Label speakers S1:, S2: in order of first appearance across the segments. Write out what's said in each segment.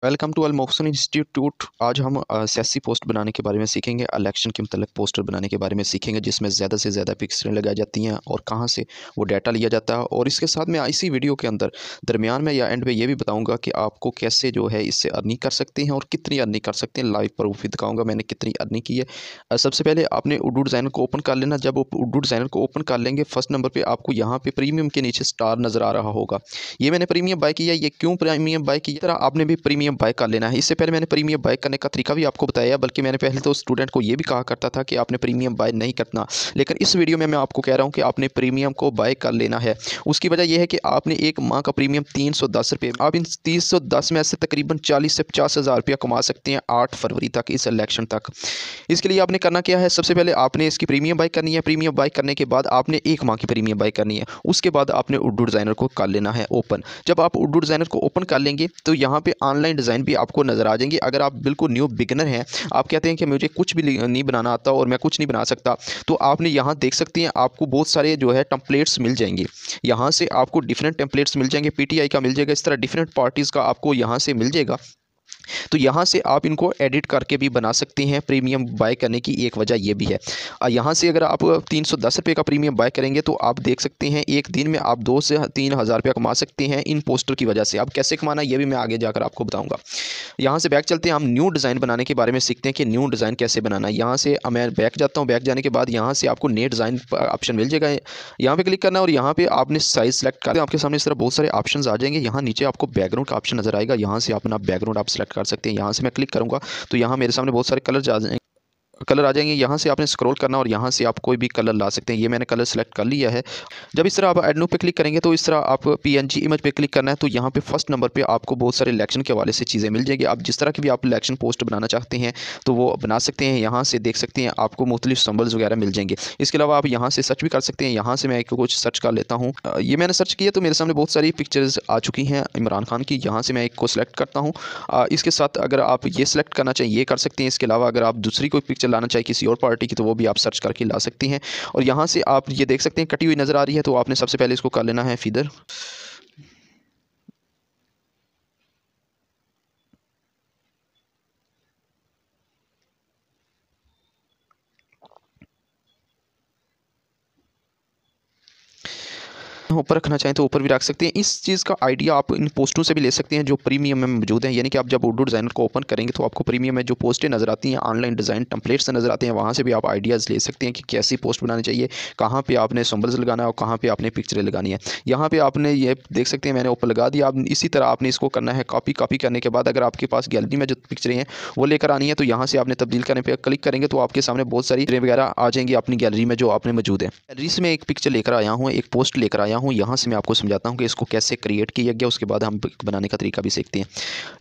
S1: Welcome to Al Mohsin institute. आज हम सियासी पोस्ट बनाने के बारे में सीखेंगे। इलेक्शन के मतलब पोस्टर बनाने के बारे में सीखेंगे, जिसमें ज़्यादा से ज़्यादा पिक्चरें लगाई जाती हैं और कहाँ से वो डाटा लिया जाता है। और इसके साथ में इसी वीडियो के अंदर दरमियान में या एंड पे ये भी बताऊंगा कि आपको कैसे जो है इससे अर्निंग कर सकते हैं और कितनी अर्निंग कर सकते हैं। लाइव प्रूफ भी दिखाऊंगा मैंने कितनी अर्निंग की है। सबसे पहले आपने उर्दू डिज़ाइनर को ओपन कर लेना। जब आप उर्दू डिज़ाइनर को ओपन कर लेंगे, फर्स्ट नंबर पर आपको यहाँ पे प्रीमियम के नीचे स्टार नज़र आ रहा होगा। ये मैंने प्रीमियम बाय किया। ये क्यों प्रीमियम बाय किया, तरह आपने भी प्रीमियम बाय कर लेना है। इससे पहले मैंने प्रीमियम बाय करने का तरीका भी आपको बताया, बल्कि मैंने पहले तो स्टूडेंट को ये भी कहा करता था कि आपने प्रीमियम बाय नहीं करना, लेकिन इस वीडियो में मैं आपको कह रहा हूँ कि आपने प्रीमियम को बाय कर लेना है। उसकी वजह यह है कि आपने एक माह का प्रीमियम 310 रुपये, आप इन 310 में से तकरीबन 40 से 50 हज़ार रुपया कमा सकते हैं 8 फरवरी तक, इस इलेक्शन तक। इसके लिए आपने करना क्या है, सबसे पहले आपने इसकी प्रीमियम बाय करनी है। प्रीमियम बाय करने के बाद आपने एक माह की प्रीमियम बाय करनी है। उसके बाद आपने उर्दू डिज़ाइनर को कर लेना है ओपन। जब आप उर्दू डिज़ाइनर को ओपन कर लेंगे तो यहाँ पे ऑनलाइन डिज़ाइन भी आपको नज़र आ जाएंगे। अगर आप बिल्कुल न्यू बिगिनर हैं, आप कहते हैं कि मुझे कुछ भी नहीं बनाना आता और मैं कुछ नहीं बना सकता, तो आपने यहाँ देख सकते हैं आपको बहुत सारे जो है टेम्पलेट्स मिल जाएंगे। यहाँ से आपको डिफरेंट टेम्पलेट्स मिल जाएंगे, पीटीआई का मिल जाएगा, इस तरह डिफरेंट पार्टीज़ का आपको यहाँ से मिल जाएगा। तो यहाँ से आप इनको एडिट करके भी बना सकते हैं। प्रीमियम बाय करने की एक वजह यह भी है। यहाँ से अगर आप 310 रुपये का प्रीमियम बाय करेंगे तो आप देख सकते हैं एक दिन में आप 2 से 3 हज़ार रुपया कमा सकते हैं इन पोस्टर की वजह से। अब कैसे कमाना ये भी मैं आगे जाकर आपको बताऊँगा। यहाँ से बैक चलते हैं, हम न्यू डिज़ाइन बनाने के बारे में सीखते हैं कि न्यू डिज़ाइन कैसे बनाना है। यहाँ से मैं बैक जाता हूँ। बैक जाने के बाद यहाँ से आपको नए डिज़ाइन ऑप्शन मिल जाएगा। यहाँ पे क्लिक करना और यहाँ पे आपने साइज सेलेक्ट कर, आपके सामने इस तरह बहुत सारे ऑप्शंस आ जाएंगे। यहाँ नीचे आपको बैकग्राउंड का ऑप्शन नजर आएगा। यहाँ से अपना बैकग्राउंड आप सेलेक्ट कर सकते हैं। यहाँ से मैं क्लिक करूँगा तो यहाँ मेरे सामने बहुत सारे कलर आ जाएंगे। यहाँ से आपने स्क्रॉल करना और यहाँ से आप कोई भी कलर ला सकते हैं। ये मैंने कलर सेलेक्ट कर लिया है। जब इस तरह आप एड न्यू पे क्लिक करेंगे तो इस तरह आप पीएनजी इमेज पे क्लिक करना है। तो यहाँ पे फर्स्ट नंबर पे आपको बहुत सारे इलेक्शन के हवाले से चीज़ें मिल जाएगी। आप जिस तरह की भी आप इलेक्शन पोस्ट बनाना चाहते हैं तो वो बना सकते हैं। यहाँ से देख सकते हैं आपको मुख्तलिफ सिंबल्स वगैरह मिल जाएंगे। इसके अलावा आप यहाँ से सर्च भी कर सकते हैं। यहाँ से मैं एक कुछ सर्च कर लेता हूँ। ये मैंने सर्च किया तो मेरे सामने बहुत सारी पिक्चर्स आ चुकी हैं इमरान खान की। यहाँ से मैं एक को सिलेक्ट करता हूँ। इसके साथ अगर आप ये सिलेक्ट करना चाहिए ये कर सकते हैं। इसके अलावा अगर आप दूसरी कोई पिक्चर लाना चाहिए किसी और पार्टी की तो वो भी आप सर्च करके ला सकते हैं। और यहाँ से आप ये देख सकते हैं कटी हुई नज़र आ रही है, तो आपने सबसे पहले इसको कर लेना है फीदर। ऊपर रखना चाहें तो ऊपर भी रख सकते हैं। इस चीज़ का आइडिया आप इन पोस्टों से भी ले सकते हैं जो प्रीमियम में मौजूद हैं। यानी कि आप जब उर्दू डिज़ाइनर को ओपन करेंगे तो आपको प्रीमियम में जो पोस्टें नज़र आती हैं, ऑनलाइन डिज़ाइन टेम्पलेट्स से नज़र आते हैं, वहाँ से भी आप आइडियाज़ ले सकते हैं कि कैसी पोस्ट बनानी चाहिए, कहाँ पर आपने सिंबल्स लगाना है और कहाँ पर आपने पिक्चरें लगानी है। यहाँ पर आपने ये देख सकते हैं मैंने ऊपर लगा दिया। आप इसी तरह आपने इसको करना है कॉपी। कॉपी करने के बाद अगर आपके पास गैलरी में जो पिक्चरें हैं वो लेकर आनी है तो यहाँ से आपने तब्दील करने पर क्लिक करेंगे तो आपके सामने बहुत सारी पिक्चरें वगैरह आ जाएंगी अपनी गैलरी में जो आपने मौजूद है। गैलरी से मैं एक पिक्चर लेकर आया हूँ, एक पोस्ट लेकर आया हूँ। यहाँ से मैं आपको समझाता हूँ कि इसको कैसे क्रिएट किया गया, उसके बाद हम बनाने का तरीका भी सीखते हैं।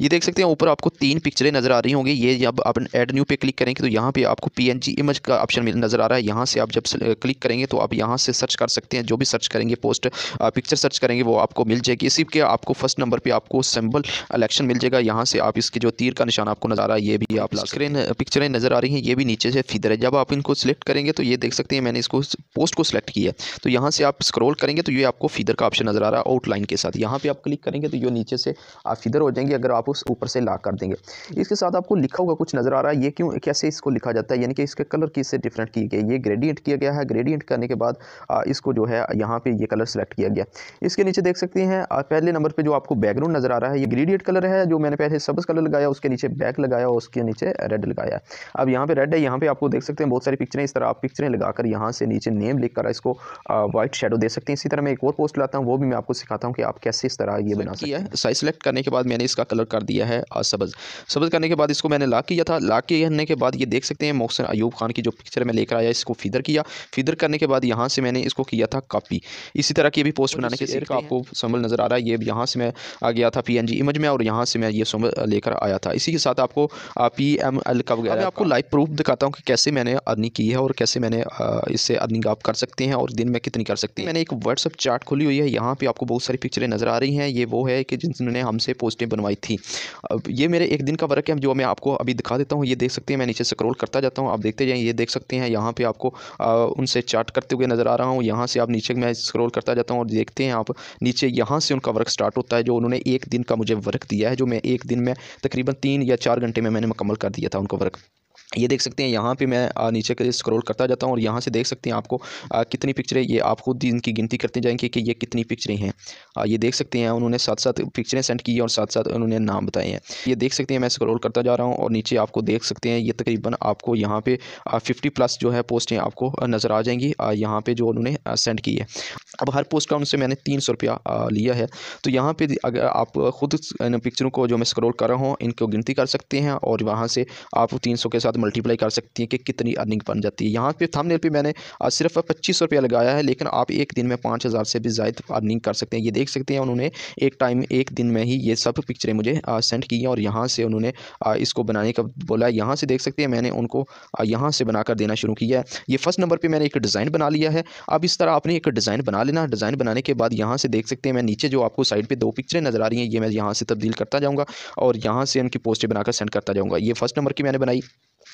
S1: ये देख सकते हैं ऊपर आपको 3 पिक्चरें नज़र आ रही होंगी। ये जब आप ऐड न्यू पे क्लिक करेंगे तो यहाँ पे आपको पीएनजी इमेज का ऑप्शन नज़र आ रहा है। यहाँ से आप जब क्लिक करेंगे तो आप यहाँ से सर्च कर सकते हैं। जो भी सर्च करेंगे पोस्ट पिक्चर सर्च करेंगे वो आपको मिल जाएगी। इसी के आपको फर्स्ट नंबर पर आपको सिंबल इलेक्शन मिल जाएगा। यहाँ से आप इसके जो तीर का निशान आपको नज़र आ रहा है ये भी आप स्क्रीन पिक्चरें नज़र आ रही हैं। ये भी नीचे से फीदर है। जब आप इनको सिलेक्ट करेंगे तो ये देख सकते हैं मैंने इसको पोस्ट को सिलेक्ट किया है। तो यहाँ से आप स्क्रॉल करेंगे तो ये आपको फीदर का ऑप्शन नज़र आ रहा है आउटलाइन के साथ। यहाँ पे आप क्लिक करेंगे तो ये नीचे से आप फीदर हो जाएंगे अगर आप उस ऊपर से लॉक कर देंगे। इसके साथ आपको लिखा हुआ कुछ नज़र आ रहा है। ये क्यों कैसे इसको लिखा जाता है, यानी कि इसके कलर की इससे डिफरेंट की गई। ये ग्रेडियंट किया गया है। ग्रेडियंट करने के बाद इसको जो है यहाँ पे ये कलर सेलेक्ट किया गया। इसके नीचे देख सकते हैं पहले नंबर पर जो आपको बैकग्राउंड नज़र आ रहा है ये ग्रेडियंट कलर है। जो मैंने पहले सब्ज़ कलर लगाया उसके नीचे बैक लगाया और उसके नीचे रेड लगाया। अब यहाँ पे रेड है। यहाँ पे आपको देख सकते हैं बहुत सारी पिक्चरें। इस तरह आप पिक्चरें लगाकर यहाँ से नीचे नेम लिख कर इसको वाइट शेडो दे सकते हैं। इसी तरह मैं एक और पोस्ट लाता हूँ, वो भी मैं आपको सिखाता हूँ कि आप कैसे इस तरह ये बना सकते हैं। साइज सेलेक्ट करने के बाद मैंने इसका कलर कर दिया है सब्ज़। सब्ज़ करने के बाद इसको मैंने लॉक किया था। लॉक करने के बाद ये देख सकते हैं मोहसिन अयूब खान की जो पिक्चर मैं लेकर आया इसको फीदर किया। फीदर करने के बाद यहाँ से मैंने इसको किया था कॉपी। इसी तरह की भी पोस्ट बनाने के का आपको सिंबल नज़र आ रहा है। ये यहाँ से मैं आ गया था पीएनजी इमेज में और यहाँ से मैं ये सिंबल लेकर आया था। इसी के साथ आपको पीएमएल का वगैरह आपको लाइव प्रूफ दिखाता हूँ कि कैसे मैंने अर्निंग की है और कैसे मैंने इससे अर्निंग आप कर सकते हैं और दिन में कितनी कर सकते हैं। मैंने एक व्हाट्सएप चार्ट खुली हुई है, यहाँ पे आपको बहुत सारी पिक्चरें नज़र आ रही हैं। ये वो है कि जिन्होंने हमसे पोस्टें बनवाई थी। अब ये मेरे एक दिन का वर्क है जो मैं आपको अभी दिखा देता हूँ। ये देख सकते हैं, मैं नीचे स्क्रॉल करता जाता हूँ, आप देखते जाएँ। ये देख सकते हैं यहाँ पे आपको उनसे चैट करते हुए नज़र आ रहा हूँ। यहाँ से आप नीचे मैं स्क्रॉल करता जाता हूँ और देखते हैं आप नीचे, यहाँ से उनका वर्क स्टार्ट होता है जो उन्होंने एक दिन का मुझे वर्क दिया है, जो मैं एक दिन में तकरीबन 3 या 4 घंटे में मैंने मुकम्मल कर दिया था उनका वर्क। ये देख सकते हैं, यहाँ पे मैं नीचे के स्क्रॉल करता जाता हूँ और यहाँ से देख सकते हैं आपको कितनी पिक्चरें, ये आप खुद इनकी गिनती करते जाएंगे कि ये कितनी पिक्चरें हैं। ये देख सकते हैं उन्होंने 7-7 पिक्चरें सेंड की और साथ-साथ उन्होंने नाम बताए हैं। ये देख सकते हैं, मैं स्क्रॉल करता जा रहा हूँ और नीचे आपको देख सकते हैं, ये तकरीबन आपको यहाँ पे 50 प्लस जो है पोस्टें आपको नज़र आ जाएंगी यहाँ पे जो उन्होंने सेंड की है। अब हर पोस्ट का उनसे मैंने 300 रुपया लिया है। तो यहाँ पे अगर आप खुद इन पिक्चरों को जो मैं स्क्रॉल कर रहा हूँ इनको गिनती कर सकते हैं और वहाँ से आप 300 के साथ मल्टीप्लाई कर सकती हैं कि कितनी अर्निंग बन जाती है। यहाँ पे थंबनेल पे मैंने सिर्फ 25 रुपया लगाया है, लेकिन आप एक दिन में 5000 से भी ज़्यादा अर्निंग कर सकते हैं। ये देख सकते हैं उन्होंने एक दिन में ही ये सब पिक्चरें मुझे सेंड की हैं और यहाँ से उन्होंने इसको बनाने का बोला। यहाँ से देख सकते हैं मैंने उनको यहाँ से बनाकर देना शुरू किया है। ये फर्स्ट नंबर पर मैंने एक डिज़ाइन बना लिया है। अब इस तरह आपने एक डिज़ाइन बना लेना। डिज़ाइन बनाने के बाद यहाँ से देख सकते हैं, मैं नीचे जो आपको साइड पे 2 पिक्चरें नज़र आ रही हैं, ये मैं यहाँ से तब्दील करता जाऊँगा और यहाँ से उनकी पोस्टें बनाकर सेंड करता जाऊँगा। ये फर्स्ट नंबर की मैंने बनाई,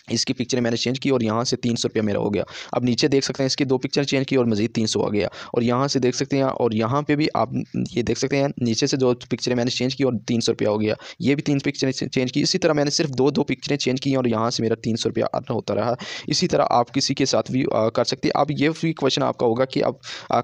S1: इसकी पिक्चरें मैंने चेंज की और यहाँ से 300 रुपया मेरा हो गया। अब नीचे देख सकते हैं इसकी 2 पिक्चर चेंज की और मज़ीद 300 आ गया। और यहाँ से देख सकते हैं और यहाँ पे भी आप ये देख सकते हैं, नीचे से 2 पिक्चरें मैंने चेंज की और 300 रुपया हो गया। ये भी 3 पिक्चरें चेंज की। इसी तरह मैंने सिर्फ 2 पिक्चरें चेंज की और यहाँ से मेरा 300 रुपया अर्न होता रहा। इसी तरह आप किसी के साथ भी कर सकते हैं। अब ये भी क्वेश्चन आपका होगा कि अब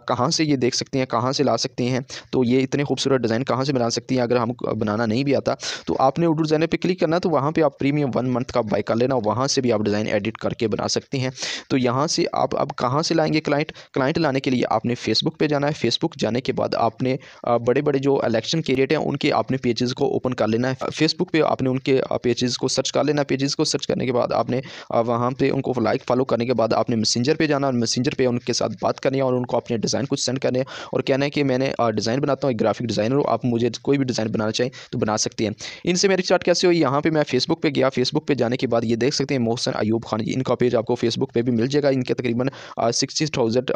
S1: कहाँ से ये देख सकते हैं, कहाँ से ला सकते हैं, तो ये इतने खूबसूरत डिज़ाइन कहाँ से बना सकती हैं। अगर हम बनाना नहीं भी आता तो आपने उर्दू डिज़ाइनर पे क्लिक करना, तो वहाँ पे आप प्रीमियम 1 मंथ का बाय कर लेना, वहाँ से भी आप डिज़ाइन एडिट करके बना सकते हैं। तो यहाँ से आप अब कहाँ से लाएंगे क्लाइंट लाने के लिए आपने फेसबुक पे जाना है। फेसबुक जाने के बाद आपने बड़े-बड़े जो इलेक्शन कैंडिडेट हैं उनके आपने पेजेस को ओपन कर लेना है। फेसबुक पे आपने उनके पेजेस को सर्च कर लेना है। पेजेस को सर्च करने के बाद आपने वहाँ पे उनको लाइक फॉलो करने के बाद आपने मैसेंजर पे जाना और मैसेंजर पे उनके साथ बात करनी है और उनको अपने डिज़ाइन कुछ सेंड करने हैं और कहना है कि मैंने डिज़ाइन बनाता हूँ, एक ग्राफिक डिज़ाइनर हूँ, आप मुझे कोई भी डिज़ाइन बनाना चाहें तो बना सकते हैं। इनसे मेरी स्टार्ट कैसे हुई, यहाँ पे मैं फेसबुक पे गया। फेसबुक पे जाने के बाद ये देख सकते हैं मोहसिन अयूब खान, इनका पेज आपको फेसबुक पे भी मिल जाएगा। इनके तकरीबन 60,000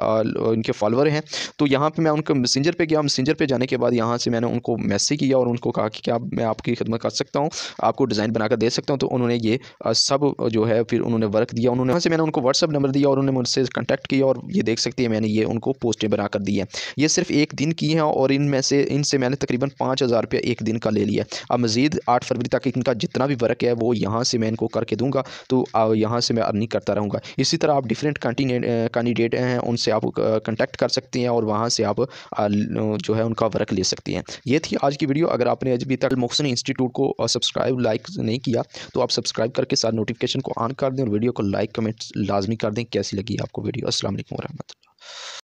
S1: इनके फॉलोवर हैं। तो यहाँ पे मैं उनके मैसेंजर पे गया। मैसेंजर पे जाने के बाद यहाँ से मैंने उनको मैसेज किया और उनको कहा कि क्या मैं आपकी खिदमत कर सकता हूँ, आपको डिज़ाइन बनाकर दे सकता हूँ। तो उन्होंने ये सब जो है फिर उन्होंने वर्क दिया। उन्होंने यहाँ से मैंने उनको व्हाट्सअप नंबर दिया और उन्होंने मुझसे कॉन्टैक्ट किया और ये देख सकते हैं मैंने ये उनको पोस्टें बनाकर दी है। ये सिर्फ एक दिन की हैं और इनसे मैंने तकरीबन 5000 रुपया एक दिन का ले लिया। अब मज़ीद 8 फरवरी तक इनका जितना भी वर्क है वो यहाँ से मैं इनको करके दूँगा, तो यहाँ से मैं अर्निंग करता रहूँगा। इसी तरह आप डिफरेंट कैंडिडेट हैं उनसे आप कॉन्टैक्ट कर सकते हैं और वहाँ से आप जो है उनका वर्क ले सकते हैं। ये थी आज की वीडियो। अगर आपने अभी तक मोहसिन इंस्टीट्यूट को सब्सक्राइब लाइक नहीं किया तो आप सब्सक्राइब करके साथ नोटिफिकेशन को ऑन कर दें और वीडियो को लाइक कमेंट लाजमी कर दें। कैसी लगी आपको वीडियो। अस्सलाम वालेकुम रहमतुल्लाह।